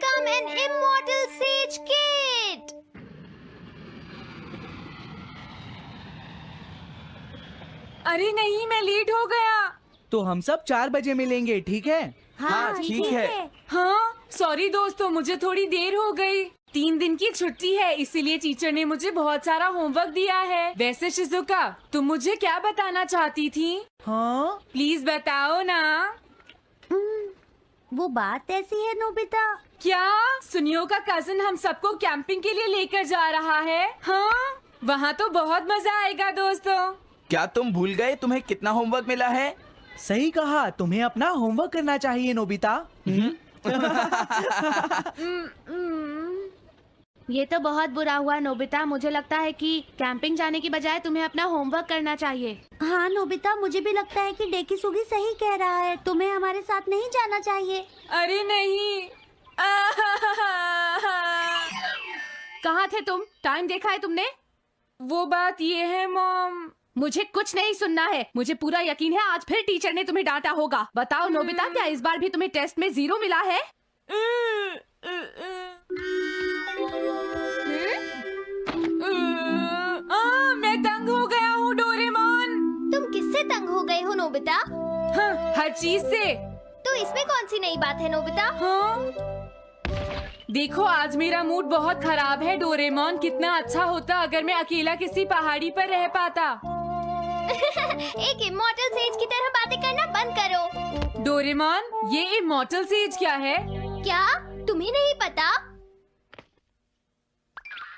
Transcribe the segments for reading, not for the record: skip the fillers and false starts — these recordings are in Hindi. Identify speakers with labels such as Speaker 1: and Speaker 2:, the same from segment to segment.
Speaker 1: become an immortal sage kid.
Speaker 2: अरे नहीं, मैं लेट हो गया।
Speaker 3: तो हम सब 4 बजे मिलेंगे, ठीक है?
Speaker 1: हाँ ठीक है।
Speaker 2: हाँ सॉरी दोस्तों, मुझे थोड़ी देर हो गई। 3 दिन की छुट्टी है, इसीलिए टीचर ने मुझे बहुत सारा होमवर्क दिया है। वैसे शिजुका, तुम मुझे क्या बताना चाहती थी?
Speaker 3: हाँ,
Speaker 2: प्लीज बताओ ना।
Speaker 1: वो बात ऐसी है नोबिता।
Speaker 2: क्या सुनियो का कजिन हम सबको कैंपिंग के लिए लेकर जा रहा है? हाँ, वहाँ तो बहुत मजा आएगा दोस्तों।
Speaker 4: क्या तुम भूल गए तुम्हें कितना होमवर्क मिला है?
Speaker 3: सही कहा, तुम्हें अपना होमवर्क करना चाहिए नोबिता।
Speaker 1: ये तो बहुत बुरा हुआ नोबिता। मुझे लगता है कि कैंपिंग जाने की बजाय तुम्हें अपना होमवर्क करना चाहिए। हाँ नोबिता, मुझे भी लगता है कि डेकिसुगी सही कह रहा है। तुम्हें हमारे साथ नहीं जाना चाहिए।
Speaker 2: अरे नहीं।
Speaker 1: कहाँ थे तुम? टाइम देखा है तुमने?
Speaker 2: वो बात ये है मॉम।
Speaker 1: मुझे कुछ नहीं सुनना है। मुझे पूरा यकीन है आज फिर टीचर ने तुम्हें डांटा होगा। बताओ नोबिता, क्या इस बार भी तुम्हें टेस्ट में 0 मिला है?
Speaker 2: मैं तंग हो गया हूँ डोरेमोन।
Speaker 1: तुम किससे तंग हो गए हो नोबिता?
Speaker 2: हाँ, हर चीज से।
Speaker 1: तो इसमें कौन सी नई बात है नोबिता?
Speaker 2: हाँ? देखो आज मेरा मूड बहुत खराब है डोरेमोन। कितना अच्छा होता अगर मैं अकेला किसी पहाड़ी पर रह पाता।
Speaker 1: एक इमॉर्टल सेज की तरह बातें करना बंद करो।
Speaker 2: डोरेमोन, ये इमॉर्टल सेज क्या है?
Speaker 1: क्या तुम्हें नहीं पता?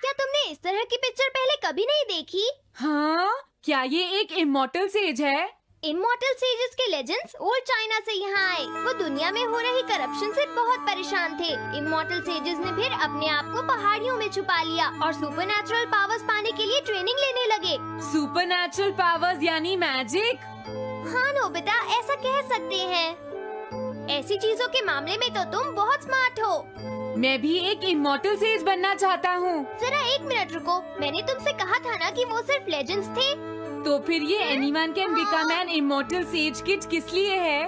Speaker 1: क्या तुमने इस तरह की पिक्चर पहले कभी नहीं देखी?
Speaker 2: हाँ, क्या ये एक इमॉर्टल सेज है?
Speaker 1: इमॉर्टल सेजेस के लेजेंड्स ओल्ड चाइना से यहाँ आए। वो दुनिया में हो रही करप्शन से बहुत परेशान थे। इमॉर्टल सेजेस ने फिर अपने आप को पहाड़ियों में छुपा लिया और सुपरनैचुरल पावर्स पाने के लिए ट्रेनिंग लेने लगे।
Speaker 2: सुपरनैचुरल पावर्स यानी मैजिक?
Speaker 1: हाँ नोबिता, ऐसा कह सकते हैं। ऐसी चीजों के मामले में तो तुम बहुत स्मार्ट हो।
Speaker 2: मैं भी एक इमॉर्टल सेज बनना चाहता हूँ।
Speaker 1: जरा 1 मिनट रुको। मैंने तुमसे कहा था ना कि वो सिर्फ लेजेंड्स थे।
Speaker 2: तो फिर ये anyone can become an immortal says kit किस लिए है?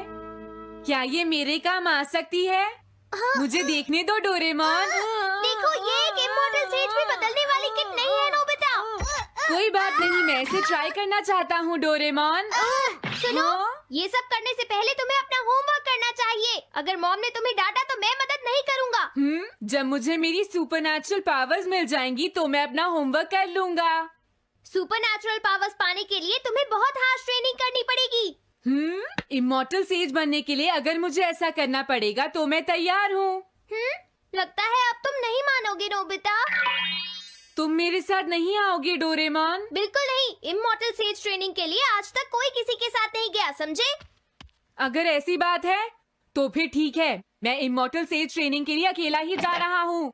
Speaker 2: क्या ये मेरे काम आ सकती है? मुझे देखने दो डोरेमोन।
Speaker 1: देखो, ये एक इमॉर्टल सेज भी बदलने वाली किट नहीं है नोबिता।
Speaker 2: कोई बात नहीं, मैं इसे ट्राई करना चाहता हूँ डोरेमोन।
Speaker 1: सुनो, ये सब करने से पहले तुम्हें अपना होमवर्क करना चाहिए। अगर मॉम ने तुम्हें डांटा तो मैं मदद नहीं करूँगा।
Speaker 2: जब मुझे मेरी सुपरनैचुरल पावर्स मिल जाएंगी तो मैं अपना होमवर्क कर लूँगा।
Speaker 1: सुपरनैचुरल पावर्स पाने के लिए तुम्हें बहुत हार्श ट्रेनिंग करनी पड़ेगी।
Speaker 2: इमॉर्टल सेज बनने के लिए अगर मुझे ऐसा करना पड़ेगा तो मैं तैयार हूँ।
Speaker 1: लगता है अब तुम नहीं मानोगे नोबिता।
Speaker 2: तुम मेरे साथ नहीं आओगे डोरेमोन?
Speaker 1: बिल्कुल नहीं। इमॉर्टल सेज ट्रेनिंग के लिए आज तक कोई किसी के साथ नहीं गया, समझे?
Speaker 2: अगर ऐसी बात है तो फिर ठीक है, मैं इमॉर्टल सेज ट्रेनिंग के लिए अकेला ही जा रहा हूँ।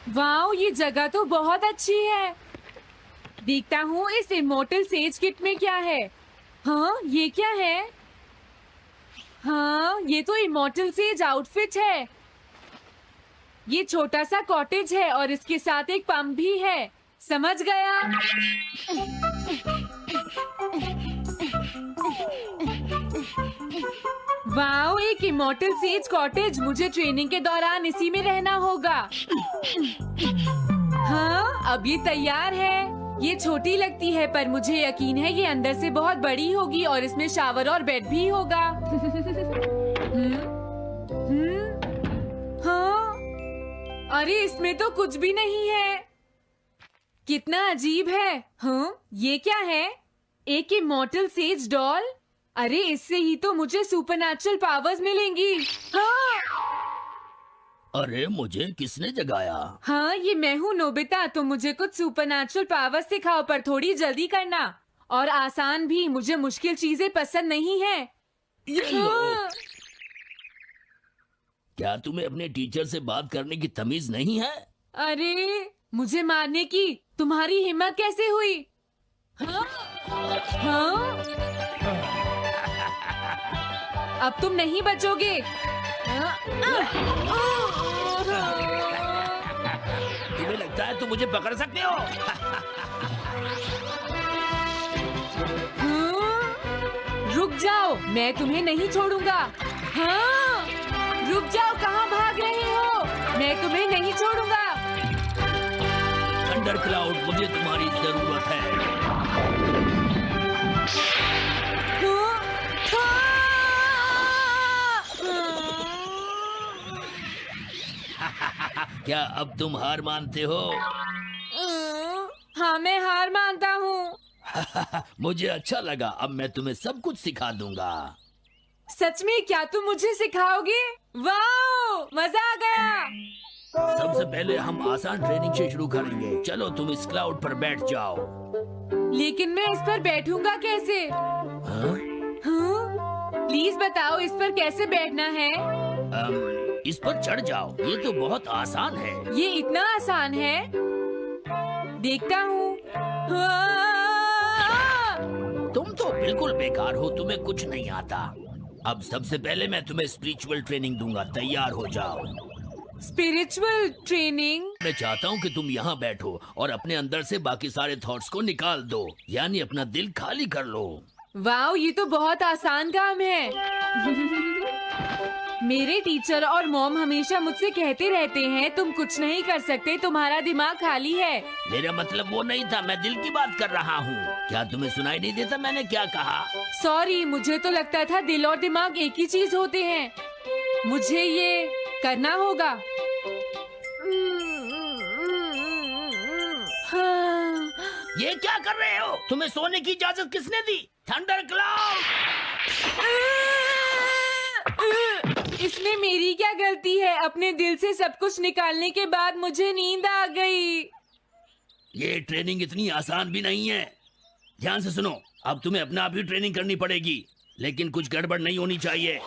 Speaker 2: वाओ, ये जगह तो बहुत अच्छी है। देखता हूँ इस इमॉर्टल सेज किट में क्या है। हाँ, ये क्या है? हाँ, ये तो इमॉर्टल सेज आउटफिट है। ये छोटा सा कॉटेज है और इसके साथ एक पंप भी है। समझ गया। वाओ, एक इमॉर्टल सेज कॉटेज। मुझे ट्रेनिंग के दौरान इसी में रहना होगा। हाँ, अब ये तैयार है। ये छोटी लगती है पर मुझे यकीन है ये अंदर से बहुत बड़ी होगी और इसमें शावर और बेड भी होगा। हाँ, अरे इसमें तो कुछ भी नहीं है। कितना अजीब है। हाँ, ये क्या है? एक इमॉर्टल सेज डॉल। अरे इससे ही तो मुझे सुपरनैचुरल पावर्स मिलेंगी। हाँ,
Speaker 5: अरे मुझे किसने जगाया?
Speaker 2: हाँ, ये मैं हूँ नोबिता। तो मुझे कुछ सुपरनैचुरल पावर्स सिखाओ, पर थोड़ी जल्दी करना और आसान भी। मुझे मुश्किल चीजें पसंद नहीं है।
Speaker 5: ये लो।
Speaker 2: हाँ।
Speaker 5: क्या तुम्हें अपने टीचर से बात करने की तमीज नहीं है?
Speaker 2: अरे मुझे मारने की तुम्हारी हिम्मत कैसे हुई? हाँ? हाँ? अब तुम नहीं बचोगे।
Speaker 5: तुम्हें लगता है तुम मुझे पकड़ सकते हो?
Speaker 2: हाँ? रुक जाओ, मैं तुम्हें नहीं छोड़ूंगा। हाँ? रुक जाओ, कहाँ भाग रहे हो? मैं तुम्हें नहीं छोड़ूंगा।
Speaker 5: थंडर क्लाउड, मुझे तुम्हारी जरूरत है। क्या अब तुम हार मानते हो?
Speaker 2: हाँ, मैं हार मानता हूँ।
Speaker 5: मुझे अच्छा लगा, अब मैं तुम्हें सब कुछ सिखा दूंगा।
Speaker 2: सच में? क्या तुम मुझे सिखाओगे? वाह, मजा आ गया।
Speaker 5: सबसे पहले हम आसान ट्रेनिंग से शुरू करेंगे। चलो तुम इस क्लाउड पर बैठ जाओ।
Speaker 2: लेकिन मैं इस पर बैठूंगा कैसे?
Speaker 5: हाँ?
Speaker 2: प्लीज बताओ, इस पर कैसे बैठना है?
Speaker 5: इस पर चढ़ जाओ, ये तो बहुत आसान है।
Speaker 2: ये इतना आसान है? देखता हूँ।
Speaker 5: तुम तो बिल्कुल बेकार हो, तुम्हें कुछ नहीं आता। अब सबसे पहले मैं तुम्हें स्पिरिचुअल ट्रेनिंग दूंगा, तैयार हो जाओ।
Speaker 2: Spiritual training?
Speaker 5: मैं चाहता हूँ कि तुम यहाँ बैठो और अपने अंदर से बाकी सारे थॉट्स को निकाल दो, यानी अपना दिल खाली कर लो।
Speaker 2: वाह, ये तो बहुत आसान काम है। मेरे टीचर और मॉम हमेशा मुझसे कहते रहते हैं, तुम कुछ नहीं कर सकते, तुम्हारा दिमाग खाली है।
Speaker 5: मेरा मतलब वो नहीं था, मैं दिल की बात कर रहा हूँ। क्या तुम्हें सुनाई नहीं देता मैंने क्या कहा?
Speaker 2: सॉरी, मुझे तो लगता था दिल और दिमाग एक ही चीज होते हैं। मुझे ये करना होगा। हाँ।
Speaker 5: ये क्या कर रहे हो? तुम्हें सोने की इजाजत किसने दी? Thunder cloud!
Speaker 2: इसमें मेरी क्या गलती है? अपने दिल से सब कुछ निकालने के बाद मुझे नींद आ गई।
Speaker 5: ये ट्रेनिंग इतनी आसान भी नहीं है। ध्यान से सुनो, अब तुम्हें अपने आप ही ट्रेनिंग करनी पड़ेगी, लेकिन कुछ गड़बड़ नहीं होनी चाहिए।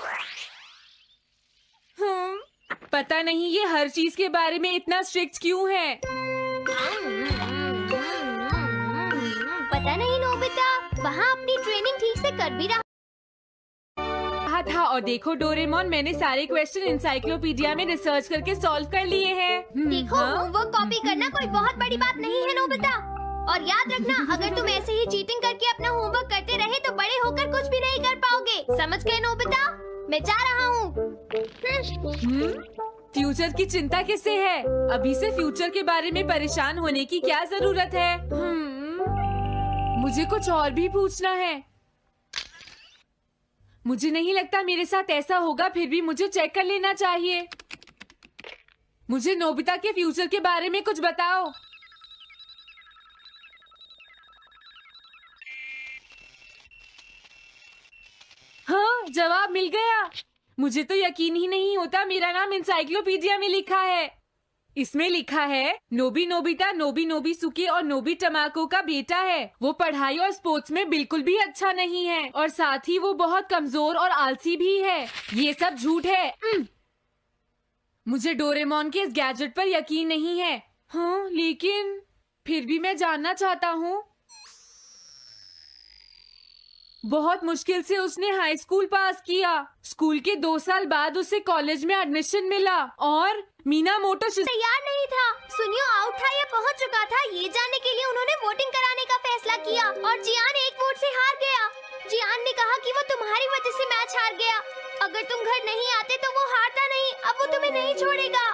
Speaker 2: पता नहीं ये हर चीज के बारे में इतना स्ट्रिक्ट क्यों है।
Speaker 1: पता नहीं नोबिता, वहाँ अपनी ट्रेनिंग ठीक से कर भी रहा
Speaker 2: था। और देखो डोरेमोन, मैंने सारे क्वेश्चन एनसाइक्लोपीडिया में रिसर्च करके सॉल्व कर लिए हैं।
Speaker 1: देखो, होमवर्क कॉपी करना कोई बहुत बड़ी बात नहीं है नोबिता। और याद रखना, अगर तुम ऐसे ही चीटिंग करके अपना होमवर्क करते रहे तो बड़े होकर कुछ भी नहीं कर पाओगे। समझ गए नोबिता? मैं जा रहा हूँ।
Speaker 2: फ्यूचर की चिंता किससे है? अभी से फ्यूचर के बारे में परेशान होने की क्या जरूरत है? मुझे कुछ और भी पूछना है। मुझे नहीं लगता मेरे साथ ऐसा होगा, फिर भी मुझे चेक कर लेना चाहिए। मुझे नोबिता के फ्यूचर के बारे में कुछ बताओ। हाँ, जवाब मिल गया। मुझे तो यकीन ही नहीं होता, मेरा नाम एनसाइक्लोपीडिया में लिखा है। इसमें लिखा है, नोबी नोबिता नोबी नोबिसुके और नोबी टमाको का बेटा है। वो पढ़ाई और स्पोर्ट्स में बिल्कुल भी अच्छा नहीं है और साथ ही वो बहुत कमजोर और आलसी भी है। ये सब झूठ है। मुझे डोरेमोन के इस गैजेट पर यकीन नहीं है। हाँ, लेकिन फिर भी मैं जानना चाहता हूँ। बहुत मुश्किल से उसने हाई स्कूल पास किया। स्कूल के 2 साल बाद उसे कॉलेज में एडमिशन मिला और मीनामोटो
Speaker 1: तैयार नहीं था। सुनियो आउट था या पहुंच चुका था, ये जानने के लिए उन्होंने वोटिंग कराने का फैसला किया और जियान 1 वोट से हार गया। जियान ने कहा कि वो तुम्हारी वजह से मैच हार गया। अगर तुम घर नहीं आते तो वो हारता नहीं। अब वो तुम्हें नहीं छोड़ेगा।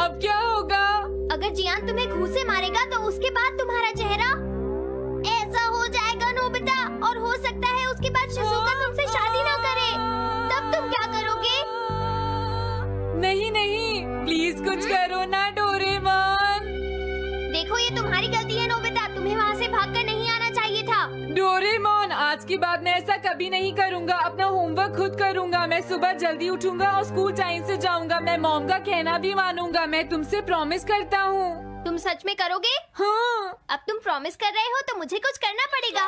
Speaker 2: अब क्या होगा?
Speaker 1: अगर जियान तुम्हें घूंसे मारेगा तो उसके बाद तुम्हारा चेहरा ऐसा हो जाएगा नोबिता, और हो सकता है उसके बाद शिज़ुका तुमसे शादी ना करे। तब तुम क्या करोगे?
Speaker 2: नहीं नहीं, प्लीज कुछ करो ना डोरेमोन।
Speaker 1: देखो, ये तुम्हारी गलती है नोबिता, तुम्हें वहाँ से भागकर नहीं आना चाहिए था।
Speaker 2: डोरेमोन, आज के बाद मैं ऐसा कभी नहीं करूँगा। अपना होमवर्क खुद करूँगा। मैं सुबह जल्दी उठूंगा और स्कूल टाइम से जाऊँगा। मैं मॉम का कहना भी मानूंगा। मैं तुमसे प्रॉमिस करता हूँ।
Speaker 1: तुम सच में करोगे?
Speaker 2: हाँ।
Speaker 1: अब तुम प्रॉमिस कर रहे हो तो मुझे कुछ करना पड़ेगा।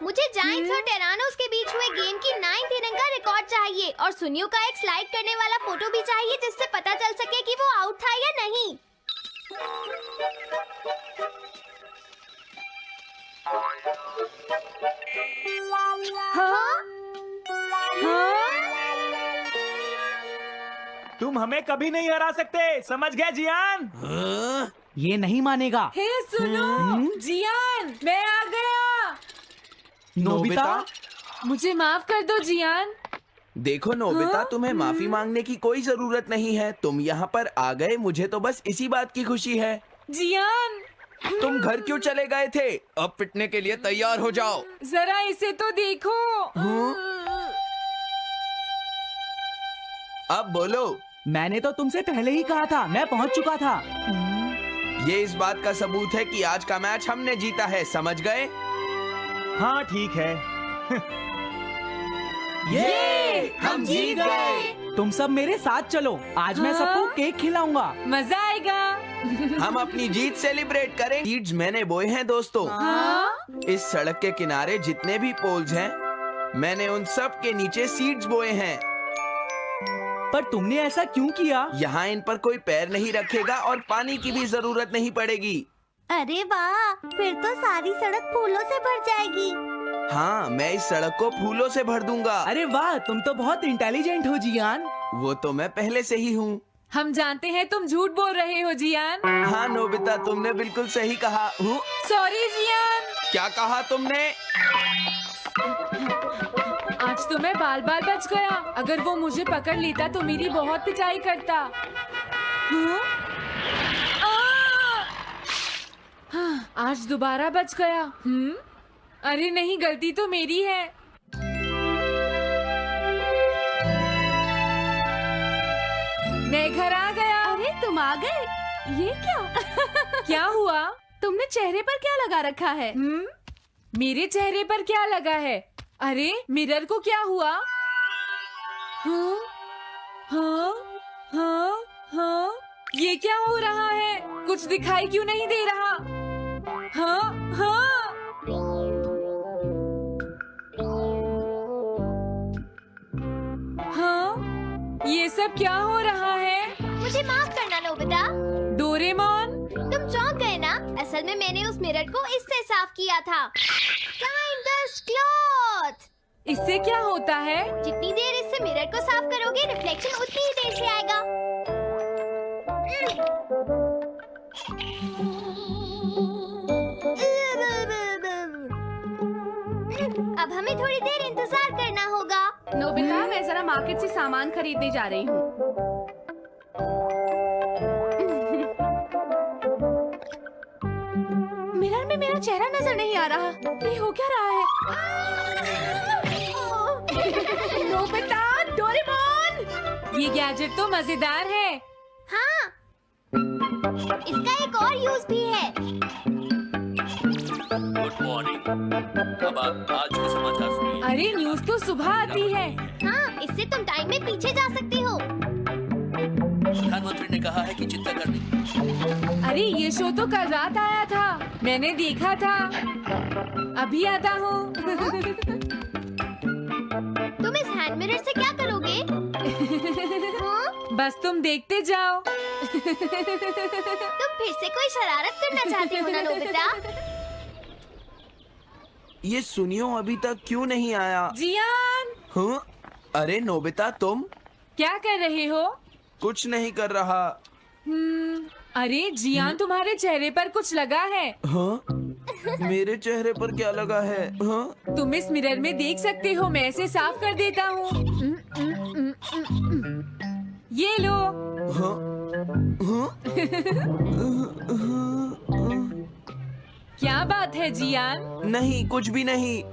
Speaker 1: मुझे जायंट्स और टेरानोस के बीच हुए गेम की 9th इनिंग का रिकॉर्ड चाहिए और सुनियो का एक स्लाइड करने वाला फोटो भी चाहिए, जिससे पता चल सके कि वो आउट था या नहीं।
Speaker 2: हाँ? हाँ?
Speaker 3: तुम हमें कभी नहीं हरा सकते, समझ गए जियान? ये नहीं मानेगा।
Speaker 2: हे सुनो, जियान, मैं आ गया।
Speaker 3: नोबिता?
Speaker 2: मुझे माफ कर दो जियान।
Speaker 4: देखो नोबिता,
Speaker 2: हाँ?
Speaker 4: तुम्हें माफी मांगने की कोई जरूरत नहीं है। तुम यहाँ पर आ गए, मुझे तो बस इसी बात की खुशी है।
Speaker 2: जियान,
Speaker 4: तुम घर क्यों चले गए थे? अब पिटने के लिए तैयार हो जाओ।
Speaker 2: जरा इसे तो देखो।
Speaker 4: अब बोलो।
Speaker 3: मैंने तो तुमसे पहले ही कहा था, मैं पहुंच चुका था।
Speaker 4: ये इस बात का सबूत है कि आज का मैच हमने जीता है, समझ गए?
Speaker 3: हाँ ठीक है।
Speaker 4: ये हम जीत गए।
Speaker 3: तुम सब मेरे साथ चलो, आज मैं सबको केक खिलाऊंगा।
Speaker 2: मजा आएगा।
Speaker 4: हम अपनी जीत सेलिब्रेट करें। सीड्स मैंने बोए हैं दोस्तों।
Speaker 2: हाँ?
Speaker 4: इस सड़क के किनारे जितने भी पोल्स हैं, मैंने उन सब के नीचे सीड्स बोए हैं।
Speaker 3: पर तुमने ऐसा क्यों किया?
Speaker 4: यहाँ इन पर कोई पैर नहीं रखेगा और पानी की भी जरूरत नहीं पड़ेगी।
Speaker 1: अरे वाह, फिर तो सारी सड़क फूलों से भर जाएगी।
Speaker 4: हाँ, मैं इस सड़क को फूलों से भर दूंगा।
Speaker 3: अरे वाह, तुम तो बहुत इंटेलिजेंट हो जियान।
Speaker 4: वो तो मैं पहले से ही हूँ।
Speaker 2: हम जानते हैं तुम झूठ बोल रहे हो जियान।
Speaker 4: हाँ नोबिता, तुमने बिल्कुल सही कहा।
Speaker 2: Sorry Gian.
Speaker 4: क्या कहा तुमने?
Speaker 2: आज तो मैं बाल बाल बच गया। अगर वो मुझे पकड़ लेता तो मेरी बहुत पिटाई करता। आज दोबारा बच गया। अरे नहीं, गलती तो मेरी है। मैं घर आ गया।
Speaker 6: अरे तुम आ गए, ये क्या?
Speaker 2: क्या हुआ?
Speaker 6: तुमने चेहरे पर क्या लगा रखा है?
Speaker 2: मेरे चेहरे पर क्या लगा है? अरे मिरर को क्या हुआ? हाँ, हाँ, हाँ, हाँ, ये क्या हो रहा है? कुछ दिखाई क्यों नहीं दे रहा? हाँ, हाँ। हाँ, ये सब क्या हो रहा है?
Speaker 1: मुझे माफ करना नोबिता।
Speaker 2: डोरेमोन,
Speaker 1: तुम चौंक गए ना? असल में मैंने उस मिरर को इससे साफ किया था। Kind the cloth।
Speaker 2: इससे क्या होता है?
Speaker 1: जितनी देर इससे मिरर को साफ करोगे, रिफ्लेक्शन उतनी ही देर से आएगा। अब हमें थोड़ी देर इंतजार करना होगा।
Speaker 6: नोबिता, मैं जरा मार्केट से सामान खरीदने जा रही हूँ। मिरर में मेरा चेहरा नजर नहीं आ रहा। ये हो क्या रहा है? Nobita, Doraemon!
Speaker 2: ये गैजेट तो मजेदार है।
Speaker 1: हाँ, इसका एक और यूज भी है।
Speaker 5: Good morning. अब आप आज के समाचार सुनिए।
Speaker 2: अरे न्यूज तो सुबह आती है।
Speaker 1: हाँ, इससे तुम टाइम में पीछे जा सकते हो।
Speaker 5: प्रधानमंत्री ने कहा है कि चिंता करनी।
Speaker 2: अरे ये शो तो कल रात आया था, मैंने देखा था। अभी आता हूँ।
Speaker 1: तुम इस हैंड मिरर से क्या करोगे? हाँ?
Speaker 2: बस तुम देखते जाओ।
Speaker 1: तुम फिर से कोई शरारत करना चाहते हो ना नोबिता?
Speaker 4: ये सुनियो अभी तक क्यों नहीं आया?
Speaker 2: जियान,
Speaker 4: हाँ? अरे नोबिता, तुम
Speaker 2: क्या कर रहे हो?
Speaker 4: कुछ नहीं कर रहा।
Speaker 2: अरे जियान, तुम्हारे चेहरे पर कुछ लगा है।
Speaker 4: हाँ? मेरे चेहरे पर क्या लगा है? हाँ?
Speaker 2: तुम इस मिरर में देख सकते हो, मैं इसे साफ कर देता हूँ। ये लो।
Speaker 4: हाँ? हाँ?
Speaker 2: क्या बात है जियान?
Speaker 4: नहीं, कुछ भी नहीं।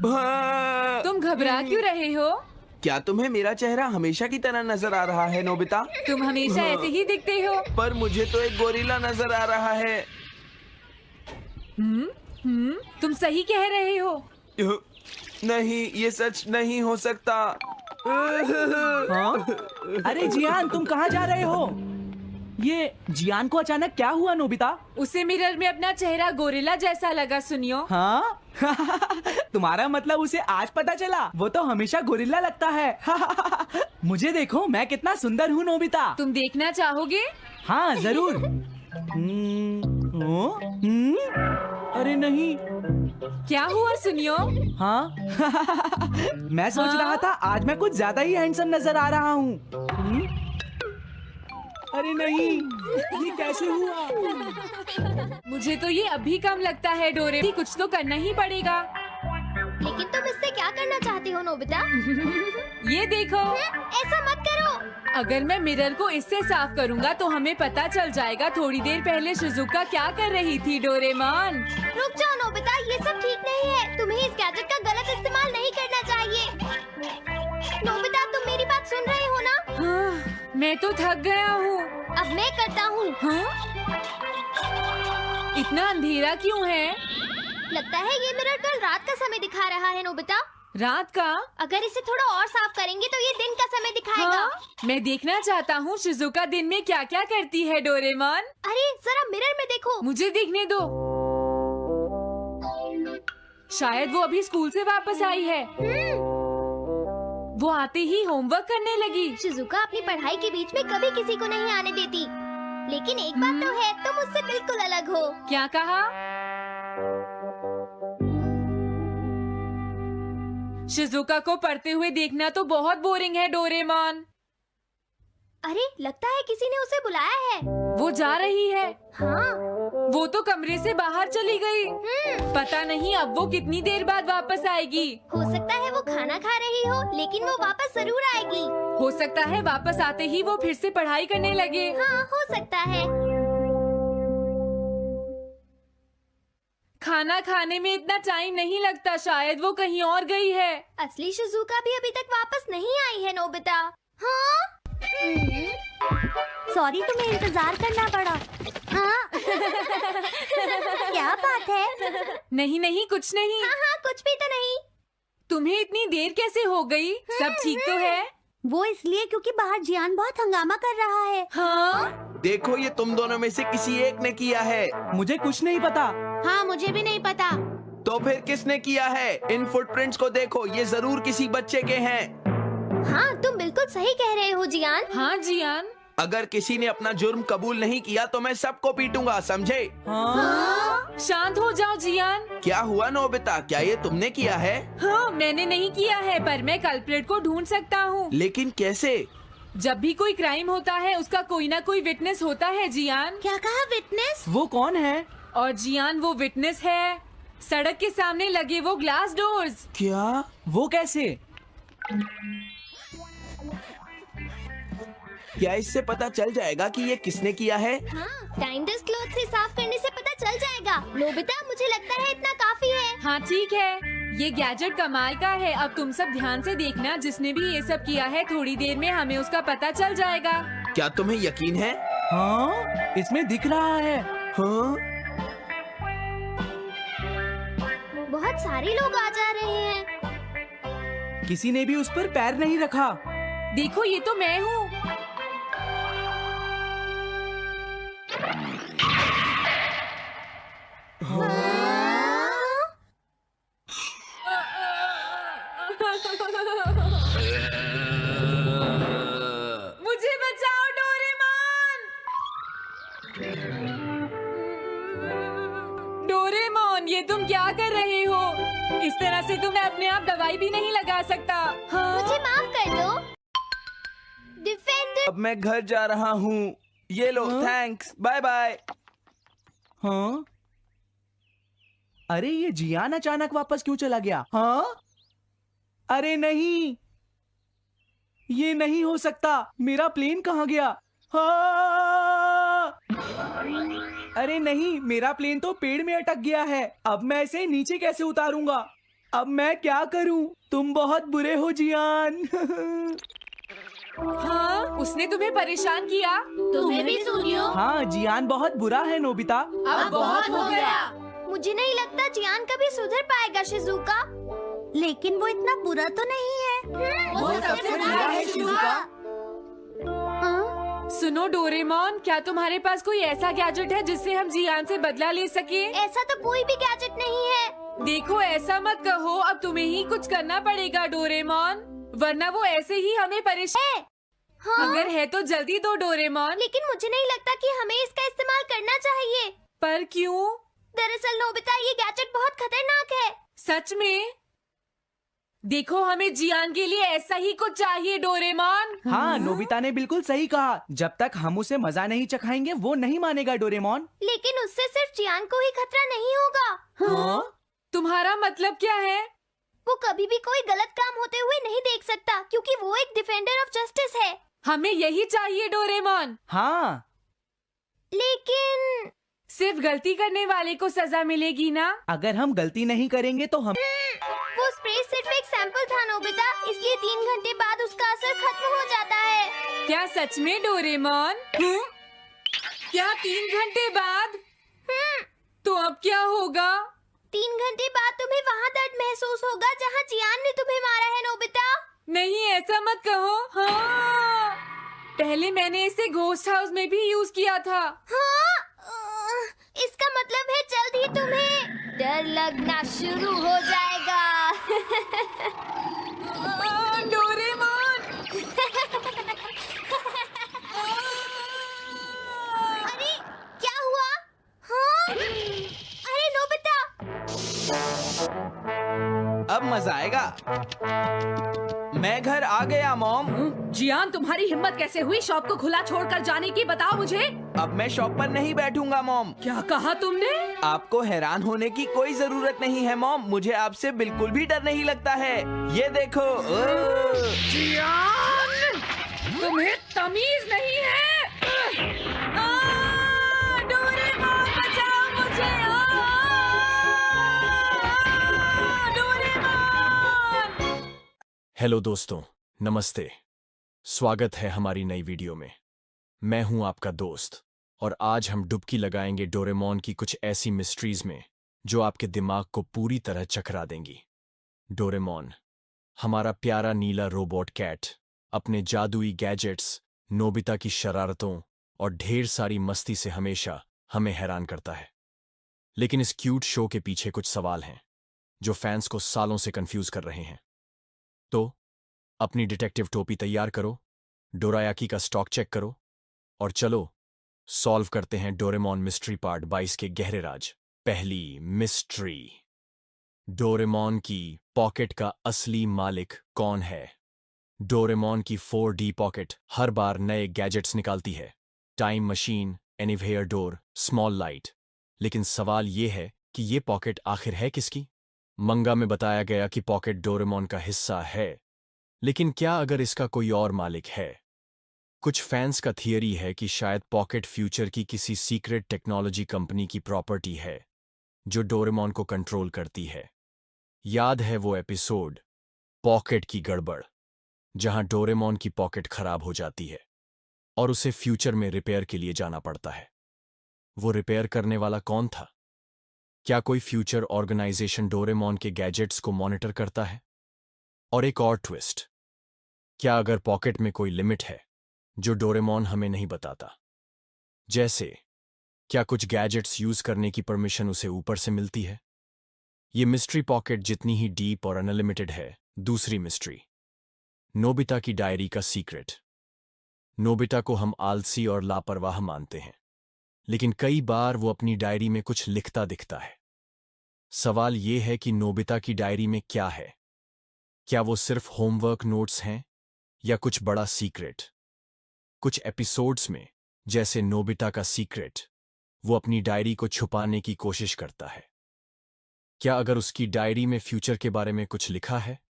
Speaker 4: हाँ?
Speaker 2: तुम घबरा क्यों रहे हो?
Speaker 4: क्या तुम्हें मेरा चेहरा हमेशा की तरह नजर आ रहा है नोबिता?
Speaker 2: तुम हमेशा ऐसे ही दिखते हो।
Speaker 4: पर मुझे तो एक गोरिल्ला नजर आ रहा है।
Speaker 2: तुम सही कह रहे हो।
Speaker 4: नहीं, ये सच नहीं हो सकता।
Speaker 3: हाँ? अरे जियान, तुम कहाँ जा रहे हो? ये जियान को अचानक क्या हुआ नोबिता?
Speaker 2: उसे मिरर में अपना चेहरा गोरिल्ला जैसा लगा। सुनियो।
Speaker 3: हाँ? तुम्हारा मतलब उसे आज पता चला? वो तो हमेशा गोरिल्ला लगता है। मुझे देखो, मैं कितना सुंदर हूँ नोबिता।
Speaker 2: तुम देखना चाहोगे?
Speaker 3: हाँ जरूर। अरे नहीं।
Speaker 2: क्या हुआ सुनियो?
Speaker 3: हाँ? मैं सोच रहा था आज मैं कुछ ज्यादा ही हैंडसम नजर आ रहा हूँ। अरे नहीं, ये कैसे हुआ?
Speaker 2: मुझे तो ये अभी कम लगता है डोरे, कुछ तो करना ही पड़ेगा।
Speaker 1: लेकिन तुम इससे क्या करना चाहती हो नोबिता?
Speaker 2: ये देखो,
Speaker 1: ऐसा मत करो।
Speaker 2: अगर मैं मिरर को इससे साफ करूंगा तो हमें पता चल जाएगा थोड़ी देर पहले शिजुका क्या कर रही थी। डोरेमोन,
Speaker 1: रुक जाओ नोबिता, ये सब ठीक नहीं है। तुम्हें इस गैजेट का गलत इस्तेमाल नहीं करना चाहिए। नोबिता, तुम मेरी बात सुन रहे हो ना?
Speaker 2: हाँ, मैं तो थक गया हूँ।
Speaker 1: अब मैं करता हूँ।
Speaker 2: हाँ? इतना अंधेरा क्यों है?
Speaker 1: लगता है ये मिरर कल रात का समय दिखा रहा है नोबिता।
Speaker 2: रात का?
Speaker 1: अगर इसे थोड़ा और साफ करेंगे तो ये दिन का समय दिखाएगा।
Speaker 2: हाँ? मैं देखना चाहता हूँ शिजुका दिन में क्या क्या करती है। डोरेमोन,
Speaker 1: अरे जरा मिरर में देखो।
Speaker 2: मुझे देखने दो। शायद वो अभी स्कूल से वापस आई है। वो आते ही होमवर्क करने लगी।
Speaker 1: शिजुका अपनी पढ़ाई के बीच में कभी किसी को नहीं आने देती। लेकिन एक बात तो है, तुम उससे बिल्कुल अलग हो।
Speaker 2: क्या कहा? शिजुका को पढ़ते हुए देखना तो बहुत बोरिंग है डोरेमोन।
Speaker 1: अरे लगता है किसी ने उसे बुलाया है।
Speaker 2: वो जा रही है।
Speaker 1: हाँ।
Speaker 2: वो तो कमरे से बाहर चली गई। पता नहीं अब वो कितनी देर बाद वापस आएगी।
Speaker 1: हो सकता है वो खाना खा रही हो, लेकिन वो वापस जरूर आएगी।
Speaker 2: हो सकता है वापस आते ही वो फिर से पढ़ाई करने लगे।
Speaker 1: हाँ, हो सकता है।
Speaker 2: खाना खाने में इतना टाइम नहीं लगता, शायद वो कहीं और गई है।
Speaker 1: असली शिजुका भी अभी तक वापस नहीं आई है नोबिता। हाँ? सॉरी, तुम्हें इंतजार करना पड़ा। हाँ? क्या बात है?
Speaker 2: नहीं नहीं, कुछ नहीं।
Speaker 1: हाँ हाँ, कुछ भी तो नहीं।
Speaker 2: तुम्हें इतनी देर कैसे हो गई? सब ठीक तो है?
Speaker 1: वो इसलिए क्योंकि बाहर जियान बहुत हंगामा कर रहा है।
Speaker 2: हाँ?
Speaker 4: देखो, ये तुम दोनों में से किसी एक ने किया है।
Speaker 3: मुझे कुछ नहीं पता।
Speaker 1: हाँ, मुझे भी नहीं पता।
Speaker 4: तो फिर किसने किया है? इन फुटप्रिंट्स को देखो, ये जरूर किसी बच्चे के हैं।
Speaker 1: हाँ, तुम बिल्कुल सही कह रहे हो जियान।
Speaker 2: हाँ जियान।
Speaker 4: अगर किसी ने अपना जुर्म कबूल नहीं किया तो मैं सबको पीटूंगा, समझे?
Speaker 3: हाँ?
Speaker 2: शांत हो जाओ जियान।
Speaker 4: क्या हुआ नोबिता, क्या ये तुमने किया है?
Speaker 2: हाँ, मैंने नहीं किया है, पर मैं कल्प्रेट को ढूंढ सकता हूँ।
Speaker 4: लेकिन कैसे?
Speaker 2: जब भी कोई क्राइम होता है उसका कोई ना कोई विटनेस होता है जियान।
Speaker 1: क्या कहा, विटनेस?
Speaker 3: वो कौन है?
Speaker 2: और जियान वो विटनेस है। सड़क के सामने लगे वो ग्लास डोर्स।
Speaker 4: क्या?
Speaker 3: वो कैसे?
Speaker 4: क्या इससे पता चल जाएगा कि ये किसने किया है?
Speaker 1: हाँ, टाइम डस्ट क्लॉथ से साफ करने से पता चल जाएगा। नोबिता, मुझे लगता है इतना काफी है।
Speaker 2: हाँ ठीक है, ये गैजेट कमाल का है। अब तुम सब ध्यान से देखना, जिसने भी ये सब किया है थोड़ी देर में हमें उसका पता चल जाएगा।
Speaker 4: क्या तुम्हें यकीन है?
Speaker 3: हाँ, इसमें दिख रहा है।
Speaker 4: हाँ?
Speaker 1: बहुत सारे लोग आ जा रहे हैं।
Speaker 3: किसी ने भी उस पर पैर नहीं रखा।
Speaker 2: देखो, ये तो मैं हूँ। मुझे बचाओ डोरेमोन। डोरेमोन, ये तुम क्या कर रहे हो? इस तरह से तुम्हें अपने आप दवाई भी नहीं लगा सकता। हाँ?
Speaker 1: मुझे माफ कर दो। डिफेंडर।
Speaker 4: अब मैं घर जा रहा हूँ। ये लो,
Speaker 3: हाँ?
Speaker 4: Thanks, bye bye.
Speaker 3: हाँ? अरे ये जियान अचानक वापस क्यों चला गया? हाँ? अरे नहीं, ये नहीं हो सकता। मेरा प्लेन कहाँ गया? हाँ! अरे नहीं, मेरा प्लेन तो पेड़ में अटक गया है। अब मैं इसे नीचे कैसे उतारूंगा? अब मैं क्या करूं? तुम बहुत बुरे हो जियान।
Speaker 2: हाँ? उसने तुम्हें परेशान किया?
Speaker 1: तुम्हें भी सुनियो।
Speaker 3: हाँ, जियान बहुत बुरा है नोबिता।
Speaker 2: अब बहुत हो गया।
Speaker 1: मुझे नहीं लगता जियान कभी सुधर पाएगा शिजुका। लेकिन वो इतना बुरा तो नहीं है।
Speaker 3: वो सबसे बुरा है शिजुका।
Speaker 1: हाँ?
Speaker 2: सुनो डोरेमोन, क्या तुम्हारे पास कोई ऐसा गैजेट है जिससे हम जियान से बदला ले सके?
Speaker 1: ऐसा तो कोई भी गैजेट नहीं है।
Speaker 2: देखो, ऐसा मत कहो, अब तुम्हें ही कुछ करना पड़ेगा डोरेमोन, वरना वो ऐसे ही हमें परेशान।
Speaker 1: हाँ?
Speaker 2: अगर है तो जल्दी दो डोरेमोन।
Speaker 1: लेकिन मुझे नहीं लगता कि हमें इसका इस्तेमाल करना चाहिए।
Speaker 2: पर क्यों?
Speaker 1: दरअसल नोबिता, ये गैजेट बहुत खतरनाक है।
Speaker 2: सच में? देखो, हमें जियान के लिए ऐसा ही कुछ चाहिए डोरेमोन।
Speaker 3: हाँ, नोबिता ने बिल्कुल सही कहा। जब तक हम उसे मजा नहीं चखाएंगे वो नहीं मानेगा डोरेमोन।
Speaker 1: लेकिन उससे सिर्फ चियान को ही खतरा नहीं होगा।
Speaker 3: हाँ?
Speaker 2: तुम्हारा मतलब क्या है?
Speaker 1: वो कभी भी कोई गलत काम होते हुए नहीं देख सकता, क्योंकि वो एक डिफेंडर ऑफ जस्टिस है।
Speaker 2: हमें यही चाहिए डोरेमोन।
Speaker 3: हाँ,
Speaker 1: लेकिन
Speaker 2: सिर्फ गलती करने वाले को सजा मिलेगी ना?
Speaker 3: अगर हम गलती नहीं करेंगे तो हम
Speaker 1: वो स्प्रे सिर्फ एक सैंपल था नोबिता, इसलिए 3 घंटे बाद उसका असर खत्म हो जाता है।
Speaker 2: क्या सच में डोरेमोन? क्या 3 घंटे बाद? तो अब क्या होगा?
Speaker 1: 3 घंटे बाद तुम्हें वहाँ दर्द महसूस होगा जहाँ जियान ने तुम्हें मारा है नोबिता।
Speaker 2: नहीं, ऐसा मत कहो। हाँ, पहले मैंने इसे घोस्ट हाउस में भी यूज किया था।
Speaker 1: हाँ? इसका मतलब है जल्द ही तुम्हें डर लगना शुरू हो जाएगा।
Speaker 2: डोरेमोन!
Speaker 1: अरे क्या हुआ? हाँ? अरे नोबिता!
Speaker 4: अब मजा आएगा। मैं घर आ गया मॉम।
Speaker 6: जियान, तुम्हारी हिम्मत कैसे हुई शॉप को खुला छोड़कर जाने की? बताओ मुझे।
Speaker 4: अब मैं शॉप पर नहीं बैठूंगा मॉम।
Speaker 6: क्या कहा तुमने?
Speaker 4: आपको हैरान होने की कोई जरूरत नहीं है मॉम, मुझे आपसे बिल्कुल भी डर नहीं लगता है। ये देखो।
Speaker 6: जियान, तुम्हें तमीज नहीं है।
Speaker 2: डोरेमोन, बचाओ मुझे! डोरेमोन!
Speaker 7: हेलो दोस्तों, नमस्ते। स्वागत है हमारी नई वीडियो में। मैं हूं आपका दोस्त और आज हम डुबकी लगाएंगे डोरेमोन की कुछ ऐसी मिस्ट्रीज में जो आपके दिमाग को पूरी तरह चकरा देंगी। डोरेमोन, हमारा प्यारा नीला रोबोट कैट, अपने जादुई गैजेट्स, नोबिता की शरारतों और ढेर सारी मस्ती से हमेशा हमें हैरान करता है। लेकिन इस क्यूट शो के पीछे कुछ सवाल हैं जो फैंस को सालों से कंफ्यूज कर रहे हैं। तो अपनी डिटेक्टिव टोपी तैयार करो, डोरायाकी का स्टॉक चेक करो और चलो सॉल्व करते हैं डोरेमोन मिस्ट्री पार्ट 22 के गहरे राज। पहली मिस्ट्री, डोरेमोन की पॉकेट का असली मालिक कौन है? डोरेमोन की 4D पॉकेट हर बार नए गैजेट्स निकालती है, time machine, anywhere door, small light. लेकिन सवाल ये है कि ये पॉकेट आखिर है किसकी? मंगा में बताया गया कि पॉकेट डोरेमोन का हिस्सा है, लेकिन क्या अगर इसका कोई और मालिक है? कुछ फैंस का थियरी है कि शायद पॉकेट फ्यूचर की किसी सीक्रेट टेक्नोलॉजी कंपनी की प्रॉपर्टी है जो डोरेमोन को कंट्रोल करती है। याद है वो एपिसोड पॉकेट की गड़बड़, जहां डोरेमोन की पॉकेट खराब हो जाती है और उसे फ्यूचर में रिपेयर के लिए जाना पड़ता है। वो रिपेयर करने वाला कौन था? क्या कोई फ्यूचर ऑर्गेनाइजेशन डोरेमोन के गैजेट्स को मॉनिटर करता है? और एक और ट्विस्ट, क्या अगर पॉकेट में कोई लिमिट है जो डोरेमोन हमें नहीं बताता? जैसे क्या कुछ गैजेट्स यूज करने की परमिशन उसे ऊपर से मिलती है? ये मिस्ट्री पॉकेट जितनी ही डीप और अनलिमिटेड है। दूसरी मिस्ट्री, नोबिता की डायरी का सीक्रेट। नोबिता को हम आलसी और लापरवाह मानते हैं, लेकिन कई बार वो अपनी डायरी में कुछ लिखता दिखता है। सवाल ये है कि नोबिता की डायरी में क्या है? क्या वो सिर्फ होमवर्क नोट्स हैं या कुछ बड़ा सीक्रेट? कुछ एपिसोड्स में, जैसे नोबिता का सीक्रेट, वो अपनी डायरी को छुपाने की कोशिश करता है। क्या अगर उसकी डायरी में फ्यूचर के बारे में कुछ लिखा है?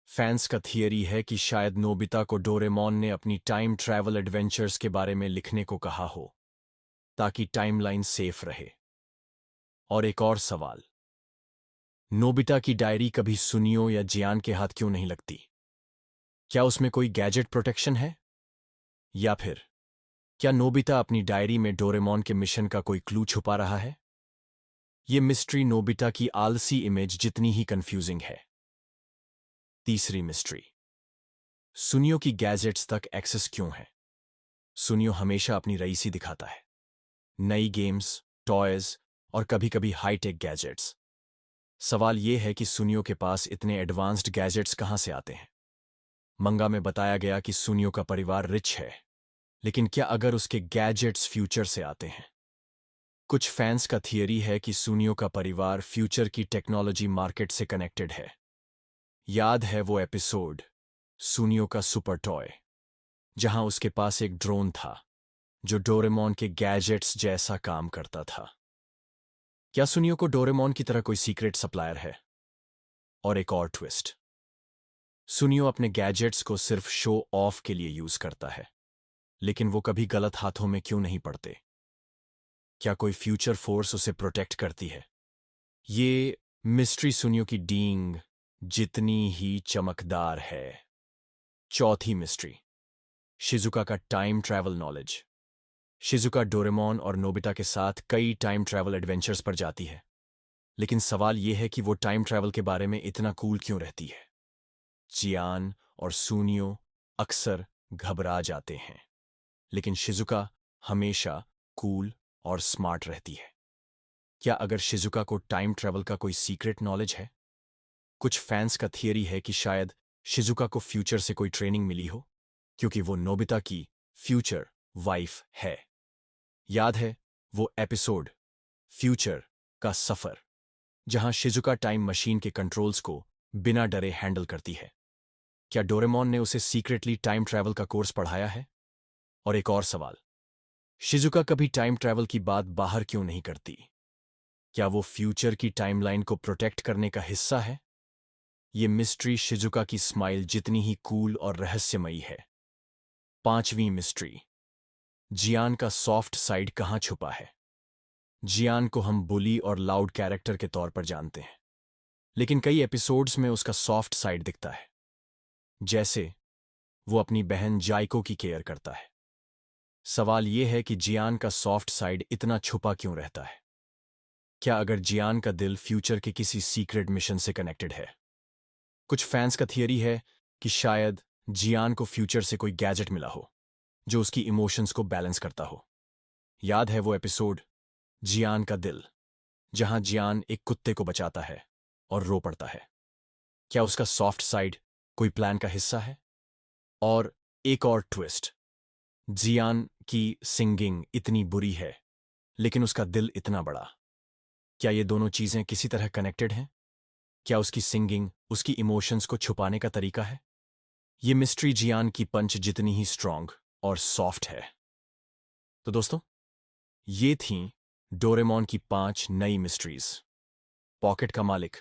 Speaker 7: फैंस का थियरी है कि शायद नोबिता को डोरेमोन ने अपनी टाइम ट्रैवल एडवेंचर्स के बारे में लिखने को कहा हो ताकि टाइमलाइन सेफ रहे। और एक और सवाल, नोबिता की डायरी कभी सुनियो या जियान के हाथ क्यों नहीं लगती? क्या उसमें कोई गैजेट प्रोटेक्शन है? या फिर क्या नोबिता अपनी डायरी में डोरेमोन के मिशन का कोई क्लू छुपा रहा है? ये मिस्ट्री नोबिता की आलसी इमेज जितनी ही कंफ्यूजिंग है। तीसरी मिस्ट्री, सुनियो की गैजेट्स तक एक्सेस क्यों है? सुनियो हमेशा अपनी रईसी दिखाता है, नई गेम्स, टॉयज और कभी-कभी हाईटेक गैजेट्स। सवाल यह है कि सुनियो के पास इतने एडवांस्ड गैजेट्स कहां से आते हैं? मंगा में बताया गया कि सुनियो का परिवार रिच है, लेकिन क्या अगर उसके गैजेट्स फ्यूचर से आते हैं? कुछ फैंस का थियरी है कि सुनियो का परिवार फ्यूचर की टेक्नोलॉजी मार्केट से कनेक्टेड है। याद है वो एपिसोड सुनियो का सुपर टॉय, जहां उसके पास एक ड्रोन था जो डोरेमोन के गैजेट्स जैसा काम करता था। क्या सुनियो को डोरेमोन की तरह कोई सीक्रेट सप्लायर है? और एक और ट्विस्ट, सुनियो अपने गैजेट्स को सिर्फ शो ऑफ के लिए यूज करता है, लेकिन वो कभी गलत हाथों में क्यों नहीं पड़ते? क्या कोई फ्यूचर फोर्स उसे प्रोटेक्ट करती है? ये मिस्ट्री सुनियो की डींग जितनी ही चमकदार है। चौथी मिस्ट्री, शिजुका का time travel knowledge. Shizuka Doraemon और नोबिता के साथ कई टाइम ट्रैवल एडवेंचर्स पर जाती है, लेकिन सवाल यह है कि वो टाइम ट्रैवल के बारे में इतना कूल क्यों रहती है? जियान और सुनियो अक्सर घबरा जाते हैं, लेकिन शिजुका हमेशा कूल और स्मार्ट रहती है। क्या अगर शिजुका को टाइम ट्रैवल का कोई सीक्रेट नॉलेज है? कुछ फैंस का थियरी है कि शायद शिजुका को फ्यूचर से कोई ट्रेनिंग मिली हो, क्योंकि वो नोबिता की फ्यूचर वाइफ है। याद है वो एपिसोड फ्यूचर का सफर, जहां शिजुका टाइम मशीन के कंट्रोल्स को बिना डरे हैंडल करती है? क्या डोरेमोन ने उसे सीक्रेटली टाइम ट्रैवल का कोर्स पढ़ाया है? और एक और सवाल, शिजुका कभी टाइम ट्रैवल की बात बाहर क्यों नहीं करती? क्या वो फ्यूचर की टाइमलाइन को प्रोटेक्ट करने का हिस्सा है? ये मिस्ट्री शिजुका की स्माइल जितनी ही कूल और रहस्यमयी है। पांचवीं मिस्ट्री, जियान का सॉफ्ट साइड कहां छुपा है? जियान को हम बुली और लाउड कैरेक्टर के तौर पर जानते हैं, लेकिन कई एपिसोड्स में उसका सॉफ्ट साइड दिखता है, जैसे वो अपनी बहन जाइको की केयर करता है। सवाल यह है कि जियान का सॉफ्ट साइड इतना छुपा क्यों रहता है? क्या अगर जियान का दिल फ्यूचर के किसी सीक्रेट मिशन से कनेक्टेड है? कुछ फैंस का थियरी है कि शायद जियान को फ्यूचर से कोई गैजेट मिला हो जो उसकी इमोशंस को बैलेंस करता हो। याद है वो एपिसोड जियान का दिल, जहां जियान एक कुत्ते को बचाता है और रो पड़ता है? क्या उसका सॉफ्ट साइड कोई प्लान का हिस्सा है? और एक और ट्विस्ट, जियान की सिंगिंग इतनी बुरी है, लेकिन उसका दिल इतना बड़ा। क्या ये दोनों चीजें किसी तरह कनेक्टेड हैं? क्या उसकी सिंगिंग उसकी इमोशंस को छुपाने का तरीका है? ये मिस्ट्री जियान की पंच जितनी ही स्ट्रांग और सॉफ्ट है। तो दोस्तों, ये थीं डोरेमोन की 5 नई मिस्ट्रीज। पॉकेट का मालिक,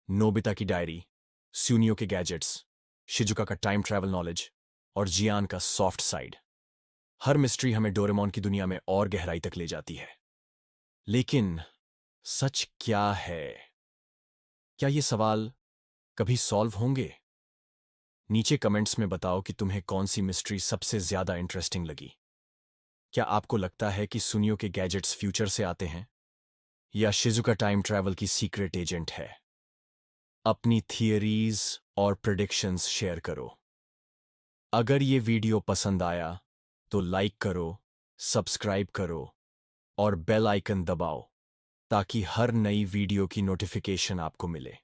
Speaker 7: नोबिता की डायरी, सुनियो के गैजेट्स, शिजुका का टाइम ट्रैवल नॉलेज और जियान का सॉफ्ट साइड। हर मिस्ट्री हमें डोरेमोन की दुनिया में और गहराई तक ले जाती है। लेकिन सच क्या है? क्या ये सवाल कभी सॉल्व होंगे? नीचे कमेंट्स में बताओ कि तुम्हें कौन सी मिस्ट्री सबसे ज्यादा इंटरेस्टिंग लगी। क्या आपको लगता है कि सुनियो के गैजेट्स फ्यूचर से आते हैं, या शिजुका टाइम ट्रैवल की सीक्रेट एजेंट है? अपनी थियरीज और प्रेडिक्शंस शेयर करो। अगर ये वीडियो पसंद आया तो लाइक करो, सब्सक्राइब करो और बेल आइकन दबाओ, ताकि हर नई वीडियो की नोटिफिकेशन आपको मिले।